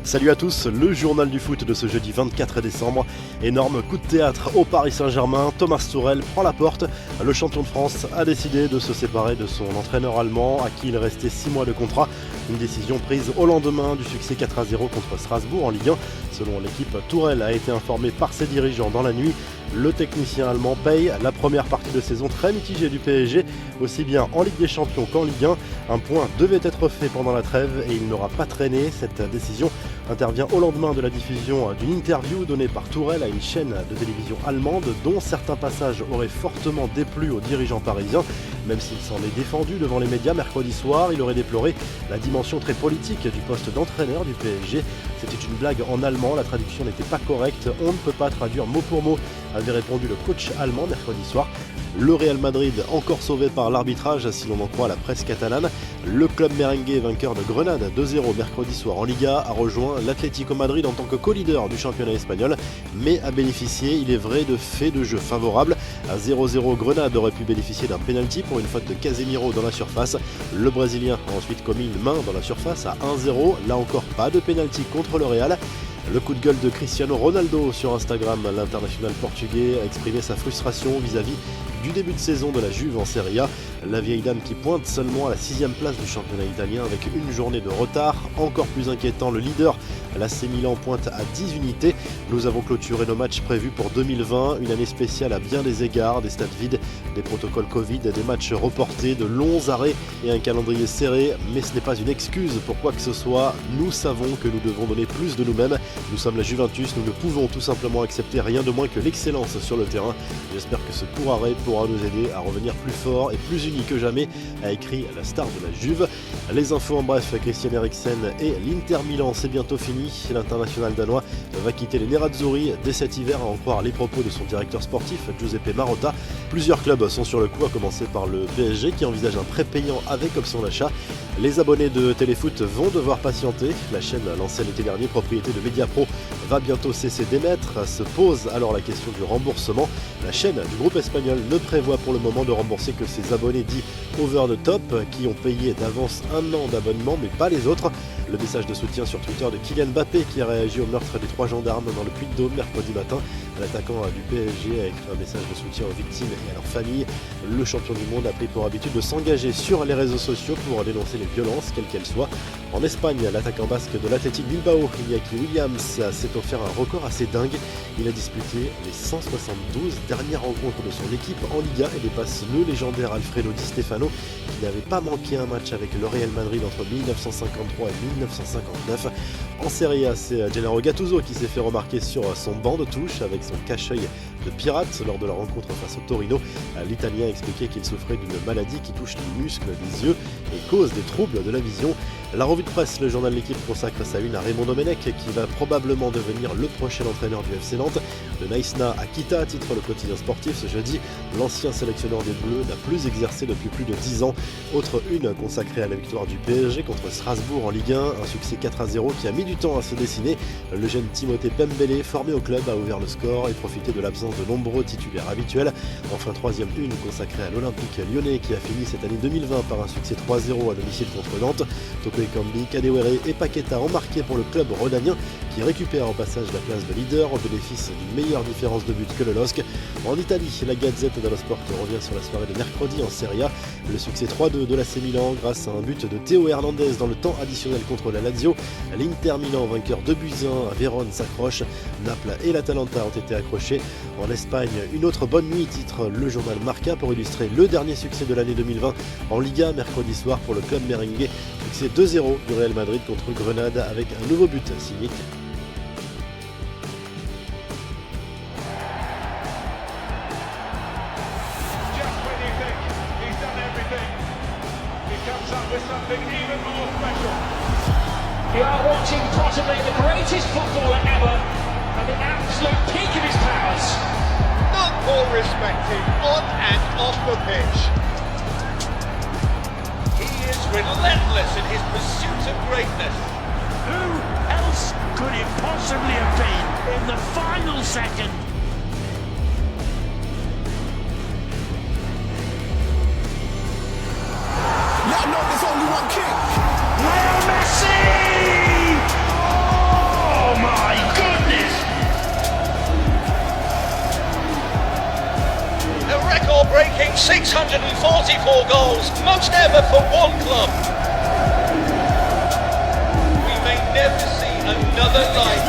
Salut à tous, le journal du foot de ce jeudi 24 décembre. Énorme coup de théâtre au Paris Saint-Germain, Thomas Tuchel prend la porte. Le champion de France a décidé de se séparer de son entraîneur allemand à qui il restait 6 mois de contrat. Une décision prise au lendemain du succès 4-0 contre Strasbourg en Ligue 1. Selon l'équipe, Tuchel a été informé par ses dirigeants dans la nuit. Le technicien allemand paye la première partie de saison très mitigée du PSG, aussi bien en Ligue des Champions qu'en Ligue 1. Un point devait être fait pendant la trêve et il n'aura pas traîné. Cette décision intervient au lendemain de la diffusion d'une interview donnée par Tuchel à une chaîne de télévision allemande dont certains passages auraient fortement déplu aux dirigeants parisiens. Même s'il s'en est défendu devant les médias mercredi soir, il aurait déploré la dimension très politique du poste d'entraîneur du PSG. C'était une blague en allemand, la traduction n'était pas correcte, on ne peut pas traduire mot pour mot, avait répondu le coach allemand mercredi soir. Le Real Madrid, encore sauvé par l'arbitrage si l'on en croit la presse catalane. Le club merengue, vainqueur de Grenade 2-0 mercredi soir en Liga, a rejoint l'Atlético Madrid en tant que co-leader du championnat espagnol, mais a bénéficié, il est vrai, de faits de jeu favorables. À 0-0, Grenade aurait pu bénéficier d'un pénalty pour une faute de Casemiro dans la surface. Le Brésilien a ensuite commis une main dans la surface à 1-0, là encore pas de pénalty contre le Real. Le coup de gueule de Cristiano Ronaldo sur Instagram, l'international portugais a exprimé sa frustration vis-à-vis du début de saison de la Juve en Serie A. La vieille dame qui pointe seulement à la 6e place du championnat italien avec une journée de retard. Encore plus inquiétant, le leader, l'AC Milan, pointe à 10 unités. Nous avons clôturé nos matchs prévus pour 2020, une année spéciale à bien des égards, des stades vides, des protocoles Covid, des matchs reportés, de longs arrêts et un calendrier serré. Mais ce n'est pas une excuse pour quoi que ce soit. Nous savons que nous devons donner plus de nous-mêmes. Nous sommes la Juventus, nous ne pouvons tout simplement accepter rien de moins que l'excellence sur le terrain. J'espère que ce court arrêt pourra nous aider à revenir plus fort et plus unis que jamais, a écrit la star de la Juve. Les infos en bref, Christian Eriksen et l'Inter Milan, c'est bientôt fini. L'international danois va quitter les Nerazzurri dès cet hiver, à en croire les propos de son directeur sportif, Giuseppe Marotta. Plusieurs clubs sont sur le coup, à commencer par le PSG qui envisage un prêt payant avec option d'achat. Les abonnés de Téléfoot vont devoir patienter. La chaîne lancée l'été dernier, propriété de Mediapro, va bientôt cesser d'émettre. Se pose alors la question du remboursement. La chaîne du groupe espagnol ne prévoit pour le moment de rembourser que ses abonnés dits over the top qui ont payé d'avance un an d'abonnement mais pas les autres. Le message de soutien sur Twitter de Kylian Mbappé qui a réagi au meurtre des 3 gendarmes dans le Puy-de-Dôme mercredi matin. L'attaquant du PSG a écrit un message de soutien aux victimes et à leurs familles. Le champion du monde a pris pour habitude de s'engager sur les réseaux sociaux pour dénoncer les violences, quelles qu'elles soient. En Espagne, l'attaquant basque de l'Athletic Bilbao, Iñaki Williams, s'est offert un record assez dingue. Il a disputé les 172 dernières rencontres de son équipe en Liga et dépasse le légendaire Alfredo Di Stefano qui n'avait pas manqué un match avec le Real Madrid entre 1953 et 1959. En Serie A, c'est Gennaro Gattuso qui s'est fait remarquer sur son banc de touche avec son cache-œil de pirate lors de la rencontre face au Torino. L'Italien a expliqué qu'il souffrait d'une maladie qui touche les muscles des yeux et cause des troubles de la vision. La revue de presse, le journal L'Équipe consacre sa une à Raymond Domenech qui va probablement devenir le prochain entraîneur du FC Nantes. De Naïsna à Kita, titre le quotidien sportif ce jeudi, l'ancien sélectionneur des Bleus n'a plus exercé depuis plus de 10 ans. Autre une consacrée à la victoire du PSG contre Strasbourg en Ligue 1, un succès 4-0 qui a mis du temps à se dessiner. Le jeune Timothée Pembele, formé au club, a ouvert le score et profité de l'absence de nombreux titulaires habituels. Enfin, troisième une consacrée à l'Olympique lyonnais qui a fini cette année 2020 par un succès 3-0 à domicile contre Nantes. Topé Kambi, Kadewere et Paqueta ont marqué pour le club rhodanien qui récupère en passage la place de leader au bénéfice d'une meilleure différence de but que le LOSC. En Italie, la Gazette dello Sport revient sur la soirée de mercredi en Serie A. Le succès 3-2 de l'AC Milan grâce à un but de Théo Hernandez dans le temps additionnel contre la Lazio. L'Inter Milan, vainqueur 2-1 à Vérone, s'accroche. Naples et l'Atalanta ont été accrochés. En Espagne, une autre bonne nuit, titre le journal Marca pour illustrer le dernier succès de l'année 2020 en Liga mercredi soir pour le club merengue. Succès 2-0 du Real Madrid contre Grenade avec un nouveau but signé. You are watching possibly the greatest footballer ever at the absolute peak of his powers. None more respected on and off the pitch. He is relentless in his pursuit of greatness. Who else could it possibly have been in the final second? Now know there's only one king. Leo Messi! breaking 644 goals, most ever for one club. We may never see another like